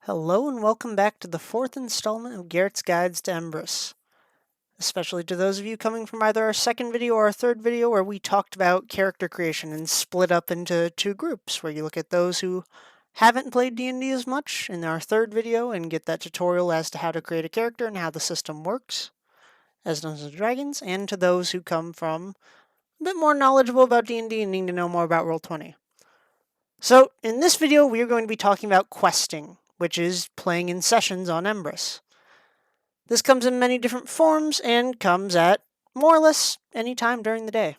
Hello and welcome back to the fourth installment of Garrett's Guides to Embrus. Especially to those of you coming from either our second video or our third video where we talked about character creation and split up into two groups, where you look at those who haven't played D&D as much in our third video and get that tutorial as to how to create a character and how the system works as Dungeons & Dragons, and to those who come from a bit more knowledgeable about D&D and need to know more about Roll20. So in this video we are going to be talking about questing, which is playing in sessions on Embrus. This comes in many different forms and comes at more or less any time during the day.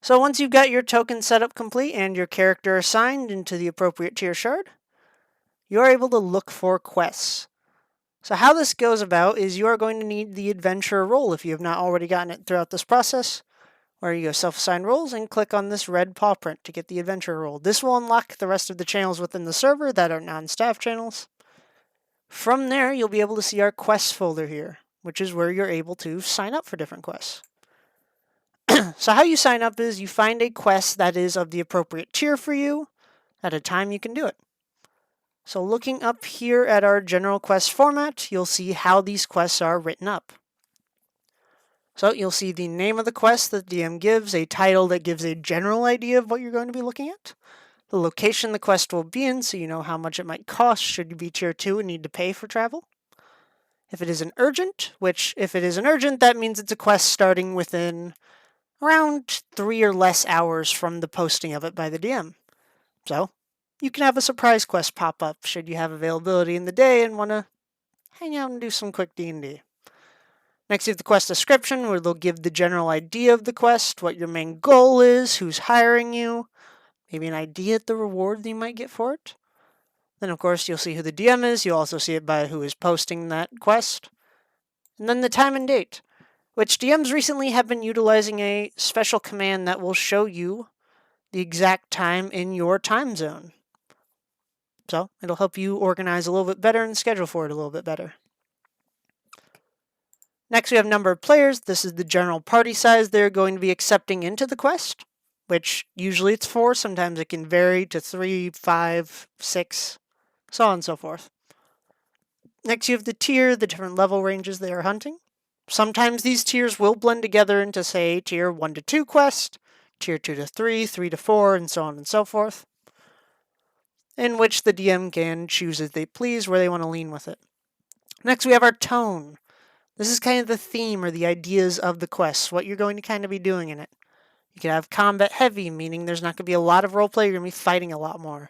So once you've got your token setup complete and your character assigned into the appropriate tier shard, you're able to look for quests. So how this goes about is you are going to need the adventurer role if you have not already gotten it throughout this process, where you go self-assign roles and click on this red paw print to get the adventurer role. This will unlock the rest of the channels within the server that are non-staff channels. From there, you'll be able to see our quests folder here, which is where you're able to sign up for different quests. So how you sign up is you find a quest that is of the appropriate tier for you at a time you can do it. So looking up here at our general quest format, you'll see how these quests are written up. So you'll see the name of the quest that the DM gives, a title that gives a general idea of what you're going to be looking at, the location the quest will be in so you know how much it might cost should you be tier 2 and need to pay for travel. If it is an urgent, which if it is an urgent, that means it's a quest starting within around 3 or less hours from the posting of it by the DM. So you can have a surprise quest pop up should you have availability in the day and want to hang out and do some quick D&D. Next, you have the quest description, where they'll give the general idea of the quest, what your main goal is, who's hiring you, maybe an idea at the reward that you might get for it. Then, of course, you'll see who the DM is. You'll also see it by who is posting that quest. And then the time and date, which DMs recently have been utilizing a special command that will show you the exact time in your time zone. So it'll help you organize a little bit better and schedule for it a little bit better. Next, we have number of players. This is the general party size they're going to be accepting into the quest, which usually it's 4. Sometimes it can vary to 3, 5, 6, so on and so forth. Next, you have the tier, the different level ranges they are hunting. Sometimes these tiers will blend together into, say, tier 1 to 2 quest, tier 2 to 3, 3 to 4, and so on and so forth, in which the DM can choose as they please where they want to lean with it. Next, we have our tone. This is kind of the theme or the ideas of the quests, what you're going to kind of be doing in it. You can have combat heavy, meaning there's not going to be a lot of roleplay, you're going to be fighting a lot more.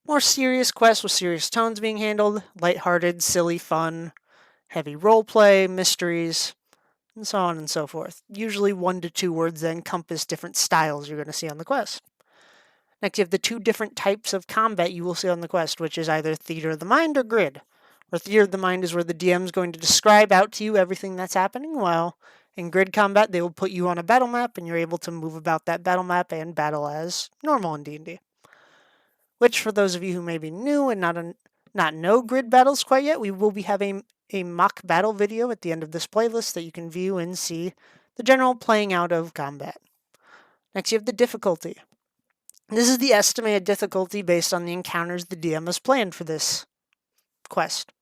More serious quests with serious tones being handled, lighthearted, silly, fun, heavy roleplay, mysteries, and so on and so forth. Usually 1 to 2 words that encompass different styles you're going to see on the quest. Next, you have the 2 different types of combat you will see on the quest, which is either Theater of the Mind or Grid. Where Theater of the Mind is where the DM is going to describe out to you everything that's happening, while in Grid combat they will put you on a battle map and you're able to move about that battle map and battle as normal in D&D. Which, for those of you who may be new and not know Grid battles quite yet, we will be having a mock battle video at the end of this playlist that you can view and see the general playing out of combat. Next, you have the difficulty. This is the estimated difficulty based on the encounters the DM has planned for this quest.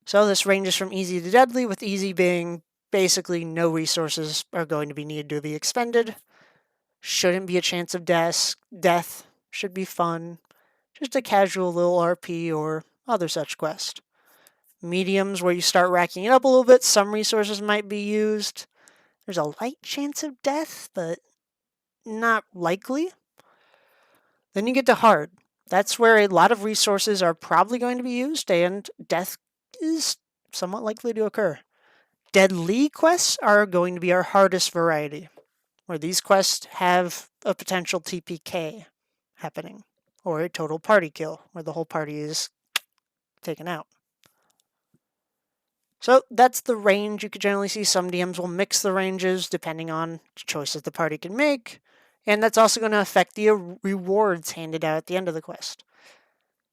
So this ranges from easy to deadly, with easy being basically no resources are going to be needed to be expended. Shouldn't be a chance of death. Should be fun. Just a casual little RP or other such quest. Mediums, where you start racking it up a little bit, some resources might be used. There's a light chance of death, but not likely. Then you get to hard. That's where a lot of resources are probably going to be used, and death is somewhat likely to occur. Deadly quests are going to be our hardest variety, where these quests have a potential TPK happening, or a total party kill, where the whole party is taken out. So that's the range you could generally see. Some DMs will mix the ranges depending on choices the party can make, and that's also going to affect the rewards handed out at the end of the quest.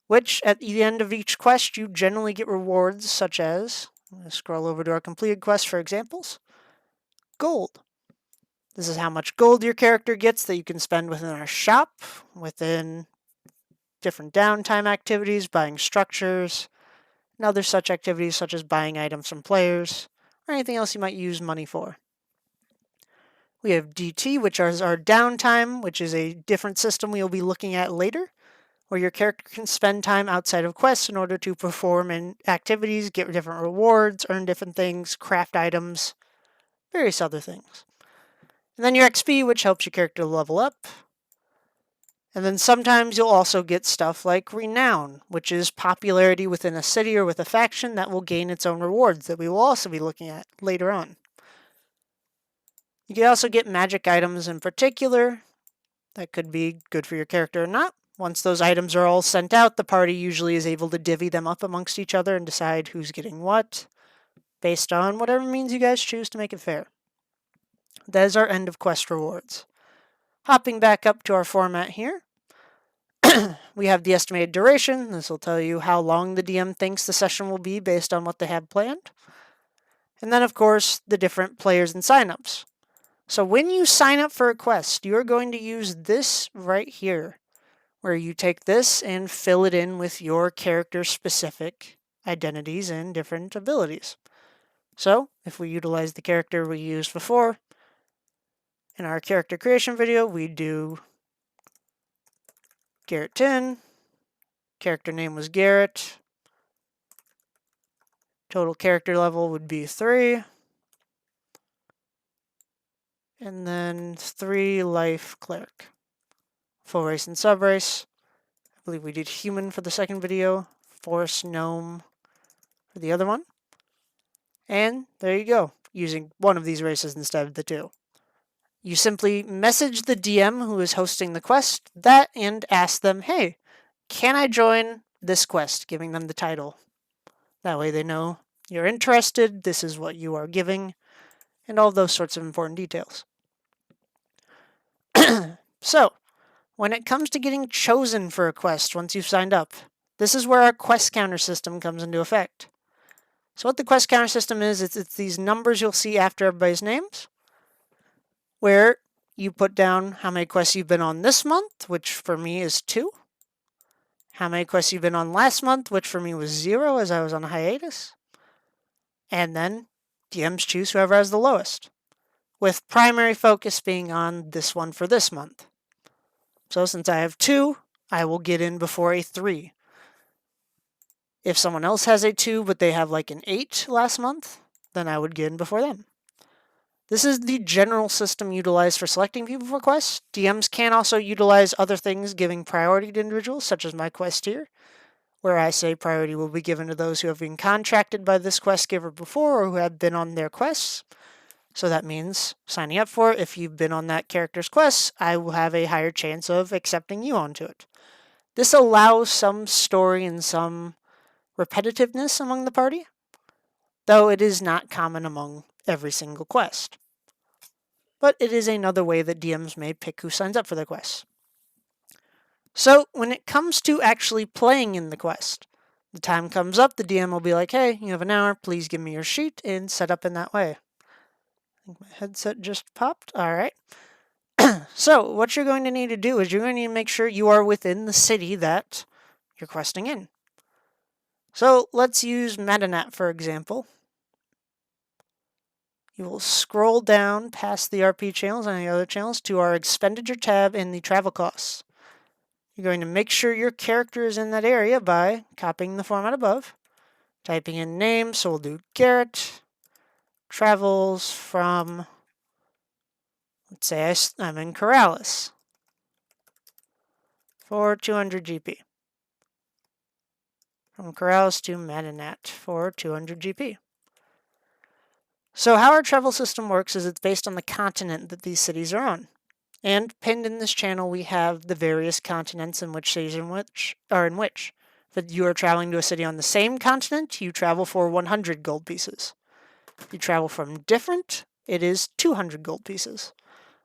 Which, at the end of each quest, you generally get rewards such as, I'm going to scroll over to our completed quest for examples, gold. This is how much gold your character gets that you can spend within our shop, within different downtime activities, buying structures, and other such activities such as buying items from players, or anything else you might use money for. We have DT, which is our downtime, which is a different system we will be looking at later, where your character can spend time outside of quests in order to perform in activities, get different rewards, earn different things, craft items, various other things. And then your XP, which helps your character level up. And then sometimes you'll also get stuff like Renown, which is popularity within a city or with a faction that will gain its own rewards that we will also be looking at later on. You can also get magic items in particular that could be good for your character or not. Once those items are all sent out, the party usually is able to divvy them up amongst each other and decide who's getting what, based on whatever means you guys choose to make it fair. That is our end of quest rewards. Hopping back up to our format here, we have the estimated duration. This will tell you how long the DM thinks the session will be based on what they have planned. And then, of course, the different players and signups. So when you sign up for a quest, you're going to use this right here, where you take this and fill it in with your character-specific identities and different abilities. So if we utilize the character we used before, in our character creation video, we do Garrett Tin. Character name was Garrett. Total character level would be 3. And then 3 life cleric. Full race and subrace. I believe we did human for the second video. Forest gnome for the other one. And there you go, using one of these races instead of the 2. You simply message the DM who is hosting the quest that and ask them, hey, can I join this quest, giving them the title. That way they know you're interested, this is what you are giving, and all those sorts of important details. So, when it comes to getting chosen for a quest once you've signed up, this is where our quest counter system comes into effect. So what the quest counter system is, it's these numbers you'll see after everybody's names, where you put down how many quests you've been on this month, which for me is 2. How many quests you've been on last month, which for me was 0 as I was on hiatus. And then DMs choose whoever has the lowest, with primary focus being on this one for this month. So since I have 2, I will get in before a 3. If someone else has a 2, but they have like an 8 last month, then I would get in before them. This is the general system utilized for selecting people for quests. DMs can also utilize other things giving priority to individuals, such as my quest here, where I say priority will be given to those who have been contracted by this quest giver before or who have been on their quests. So that means signing up for it, if you've been on that character's quest, I will have a higher chance of accepting you onto it. This allows some story and some repetitiveness among the party, though it is not common among every single quest. But it is another way that DMs may pick who signs up for the quest. So when it comes to actually playing in the quest, the time comes up, the DM will be like, hey, you have an hour, please give me your sheet, and set up in that way. I think my headset just popped. All right. So what you're going to need to do is you're going to need to make sure you are within the city that you're questing in. So let's use Metanat, for example. You will scroll down past the RP channels and the other channels to our expenditure tab in the travel costs. You're going to make sure your character is in that area by copying the format above, typing in name, so we'll do Garrett, travels from, let's say I'm in Corrales for 200 GP. From Corrales to Metanat for 200 GP. So how our travel system works is it's based on the continent that these cities are on. And pinned in this channel we have the various continents in which cities are in which. If you are traveling to a city on the same continent, you travel for 100 gold pieces. If you travel from different, it is 200 gold pieces.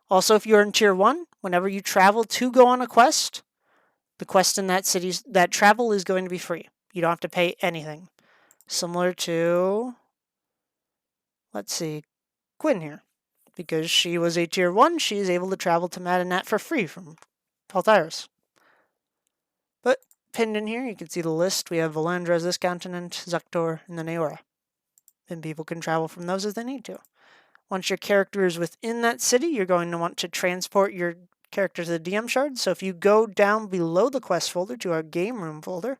Also, if you're in Tier 1, whenever you travel to go on a quest, the quest in that city's that travel is going to be free. You don't have to pay anything. Similar to, let's see, Quinn here. Because she was a Tier 1, she is able to travel to Metanat for free from Paltyrus. But pinned in here, you can see the list. We have Valandra, this continent, Zuctor, and then Aora. And people can travel from those as they need to. Once your character is within that city, you're going to want to transport your character to the DM shard. So if you go down below the quest folder to our game room folder,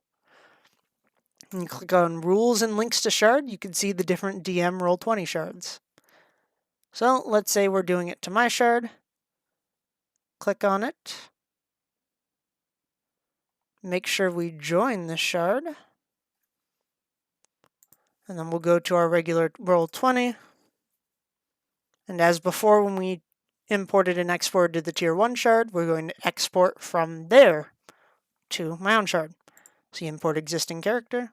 and you click on rules and links to shard, you can see the different DM Roll20 shards. So let's say we're doing it to my shard. Click on it. Make sure we join this shard. And then we'll go to our regular Roll20. And as before, when we imported and exported the tier 1 shard, we're going to export from there to my own shard. So you import existing character.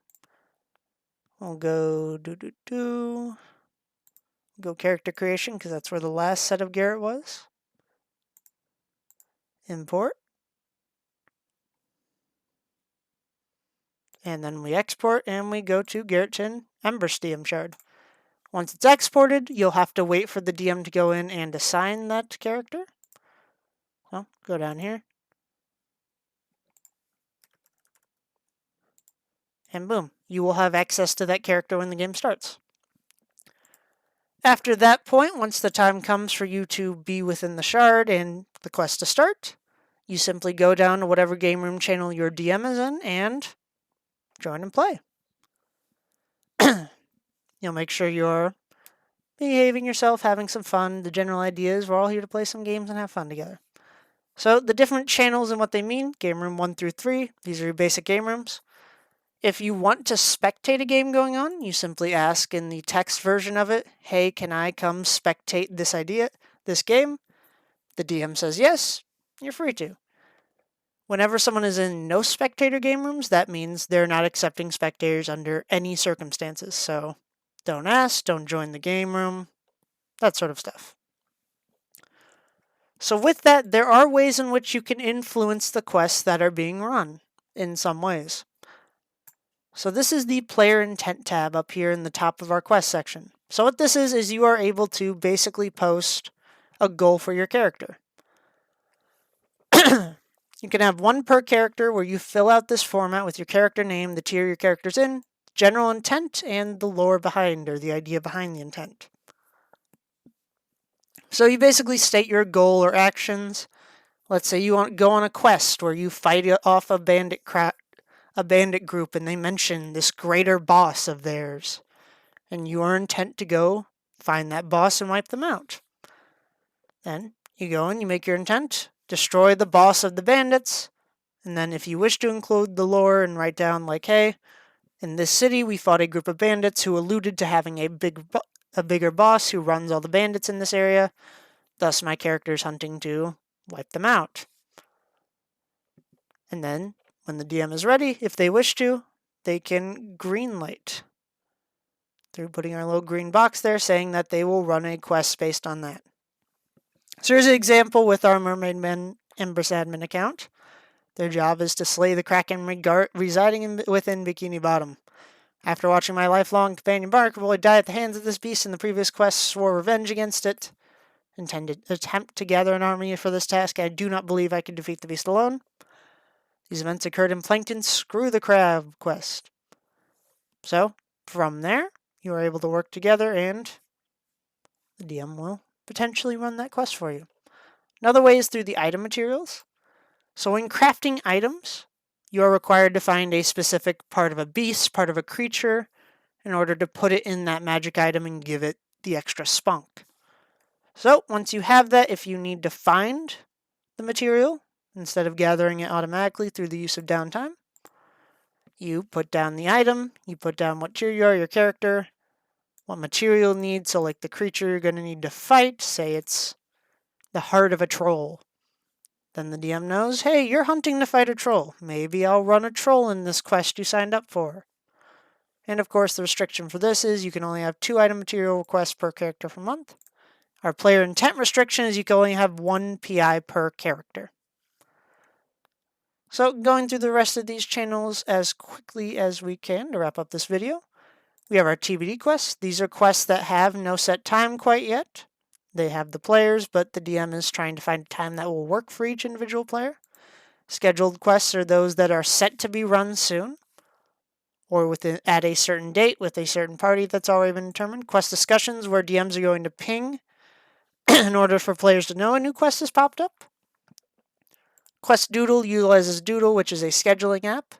We'll go go character creation, because that's where the last set of Garrett was. Import. And then we export and we go to Garretton Embers DM shard. Once it's exported, you'll have to wait for the DM to go in and assign that character. So go down here. And boom, you will have access to that character when the game starts. After that point, once the time comes for you to be within the shard and the quest to start, you simply go down to whatever game room channel your DM is in and join and play. You'll make sure you're behaving yourself, having some fun. The general idea is we're all here to play some games and have fun together. So the different channels and what they mean, game room 1 through 3, these are your basic game rooms. If you want to spectate a game going on, you simply ask in the text version of it, hey, can I come spectate this game? The DM says yes, you're free to. Whenever someone is in no spectator game rooms, that means they're not accepting spectators under any circumstances. So don't ask, don't join the game room, that sort of stuff. So with that, there are ways in which you can influence the quests that are being run in some ways. So this is the player intent tab up here in the top of our quest section. So what this is you are able to basically post a goal for your character. You can have one per character where you fill out this format with your character name, the tier your character's in, general intent, and the lore behind, or the idea behind the intent. So you basically state your goal or actions. Let's say you want to go on a quest where you fight off a bandit group and they mention this greater boss of theirs. And you are intent to go find that boss and wipe them out. Then you go and you make your intent, destroy the boss of the bandits, and then if you wish to include the lore and write down like, hey, in this city we fought a group of bandits who alluded to having a bigger boss who runs all the bandits in this area, thus my character is hunting to wipe them out. And then when the DM is ready, if they wish to, they can greenlight through putting our little green box there saying that they will run a quest based on that. So here's an example with our Mermaid Men Embers admin account. Their job is to slay the Kraken residing within Bikini Bottom. After watching my lifelong companion Barnacle die at the hands of this beast in the previous quest, swore revenge against it. Intended to attempt to gather an army for this task. I do not believe I can defeat the beast alone. These events occurred in Plankton Screw the Crab quest. So, from there, you are able to work together and the DM will potentially run that quest for you. Another way is through the item materials. So when crafting items, you are required to find a specific part of a beast, part of a creature, in order to put it in that magic item and give it the extra spunk. So once you have that, if you need to find the material, instead of gathering it automatically through the use of downtime, you put down the item, you put down what tier you are, your character, what material you need, so like the creature you're going to need to fight, say it's the heart of a troll. Then the DM knows, hey, you're hunting to fight a troll. Maybe I'll run a troll in this quest you signed up for. And of course, the restriction for this is you can only have 2 item material requests per character per month. Our player intent restriction is you can only have 1 PI per character. So going through the rest of these channels as quickly as we can to wrap up this video. We have our TBD quests. These are quests that have no set time quite yet. They have the players, but the DM is trying to find a time that will work for each individual player. Scheduled quests are those that are set to be run soon, or at a certain date with a certain party that's already been determined. Quest discussions, where DMs are going to ping in order for players to know a new quest has popped up. Quest Doodle utilizes Doodle, which is a scheduling app.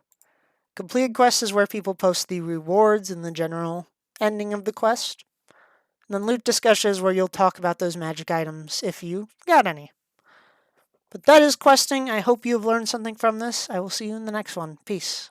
Completed quests is where people post the rewards and the general ending of the quest. And then Loot Discussion is where you'll talk about those magic items if you got any. But that is questing. I hope you have learned something from this. I will see you in the next one. Peace.